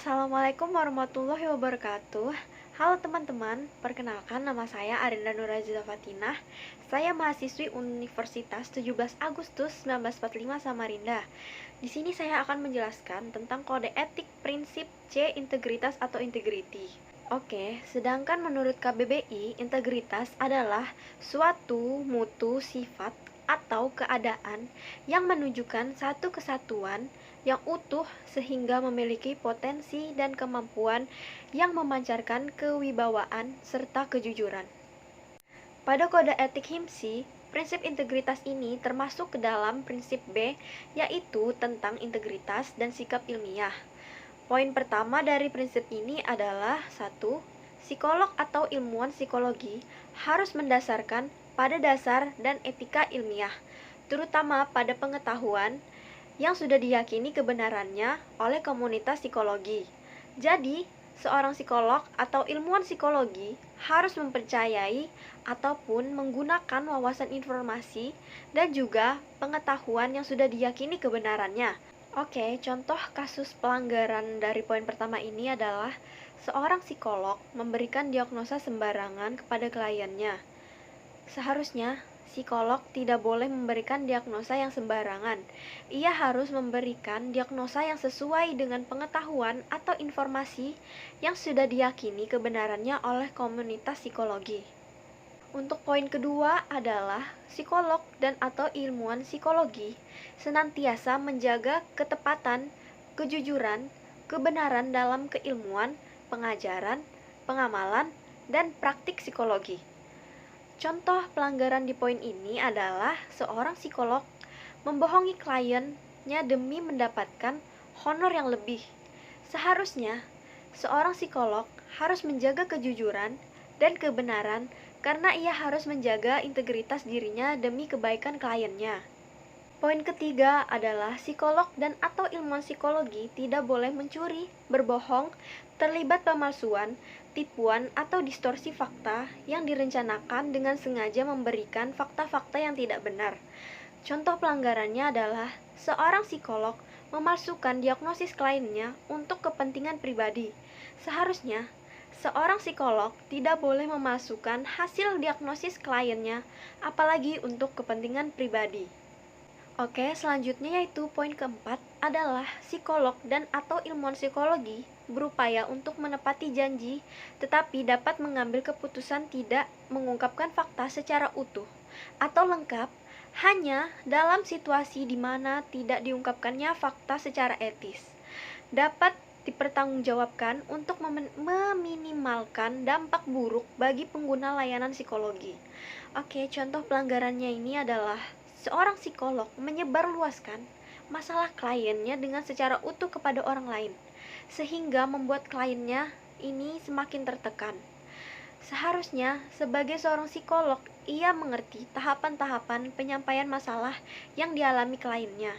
Assalamualaikum warahmatullahi wabarakatuh. Halo teman-teman, perkenalkan nama saya Arinda Nuraziza Fatinah. Saya mahasiswi Universitas 17 Agustus 1945 Samarinda. Di sini saya akan menjelaskan tentang kode etik prinsip C integritas atau integrity. Oke, sedangkan menurut KBBI, integritas adalah suatu mutu sifat atau keadaan yang menunjukkan satu kesatuan yang utuh sehingga memiliki potensi dan kemampuan yang memancarkan kewibawaan serta kejujuran. Pada kode etik HIMSI, prinsip integritas ini termasuk ke dalam prinsip B, yaitu tentang integritas dan sikap ilmiah. Poin pertama dari prinsip ini adalah 1. Psikolog atau ilmuwan psikologi harus mendasarkan pada dasar dan etika ilmiah, terutama pada pengetahuan yang sudah diyakini kebenarannya oleh komunitas psikologi. Jadi, seorang psikolog atau ilmuwan psikologi harus mempercayai ataupun menggunakan wawasan informasi dan juga pengetahuan yang sudah diyakini kebenarannya. Oke, contoh kasus pelanggaran dari poin pertama ini adalah seorang psikolog memberikan diagnosa sembarangan kepada kliennya. Seharusnya psikolog tidak boleh memberikan diagnosa yang sembarangan. Ia harus memberikan diagnosa yang sesuai dengan pengetahuan atau informasi yang sudah diyakini kebenarannya oleh komunitas psikologi. Untuk poin kedua adalah psikolog dan atau ilmuwan psikologi senantiasa menjaga ketepatan, kejujuran, kebenaran dalam keilmuan, pengajaran, pengamalan, dan praktik psikologi. Contoh pelanggaran di poin ini adalah seorang psikolog membohongi kliennya demi mendapatkan honor yang lebih. Seharusnya, seorang psikolog harus menjaga kejujuran dan kebenaran karena ia harus menjaga integritas dirinya demi kebaikan kliennya. Poin ketiga adalah psikolog dan atau ilmuwan psikologi tidak boleh mencuri, berbohong, terlibat pemalsuan, tipuan atau distorsi fakta yang direncanakan dengan sengaja memberikan fakta-fakta yang tidak benar. Contoh pelanggarannya adalah seorang psikolog memalsukan diagnosis kliennya untuk kepentingan pribadi. Seharusnya, seorang psikolog tidak boleh memalsukan hasil diagnosis kliennya, apalagi untuk kepentingan pribadi. Oke, selanjutnya yaitu poin keempat adalah psikolog dan atau ilmuwan psikologi berupaya untuk menepati janji tetapi dapat mengambil keputusan tidak mengungkapkan fakta secara utuh atau lengkap hanya dalam situasi di mana tidak diungkapkannya fakta secara etis. Dapat dipertanggungjawabkan untuk meminimalkan dampak buruk bagi pengguna layanan psikologi. Oke, contoh pelanggarannya ini adalah seorang psikolog menyebarluaskan masalah kliennya dengan secara utuh kepada orang lain, sehingga membuat kliennya ini semakin tertekan. Seharusnya, sebagai seorang psikolog, ia mengerti tahapan-tahapan penyampaian masalah yang dialami kliennya.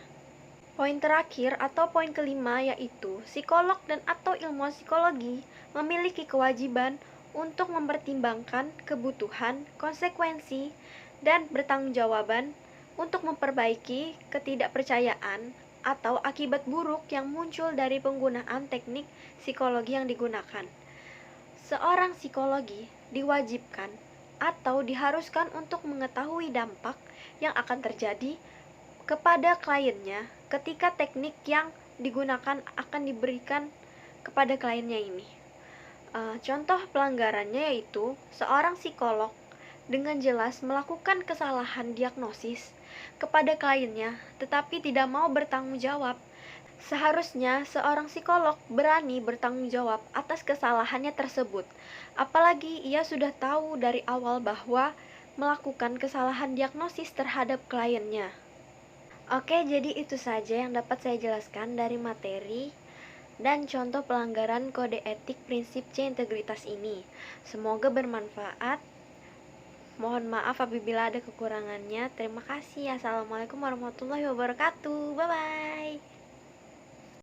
Poin terakhir atau poin kelima yaitu psikolog dan atau ilmuwan psikologi memiliki kewajiban untuk mempertimbangkan kebutuhan, konsekuensi, dan bertanggungjawaban untuk memperbaiki ketidakpercayaan atau akibat buruk yang muncul dari penggunaan teknik psikologi yang digunakan. Seorang psikologi diwajibkan atau diharuskan untuk mengetahui dampak yang akan terjadi kepada kliennya ketika teknik yang digunakan akan diberikan kepada kliennya ini. Contoh pelanggarannya yaitu seorang psikolog dengan jelas melakukan kesalahan diagnosis kepada kliennya tetapi tidak mau bertanggung jawab. Seharusnya seorang psikolog berani bertanggung jawab atas kesalahannya tersebut, apalagi ia sudah tahu dari awal bahwa melakukan kesalahan diagnosis terhadap kliennya. Oke, jadi itu saja yang dapat saya jelaskan dari materi dan contoh pelanggaran kode etik prinsip C integritas ini. Semoga bermanfaat. Mohon maaf apabila ada kekurangannya. Terima kasih. Assalamualaikum warahmatullahi wabarakatuh. Bye-bye.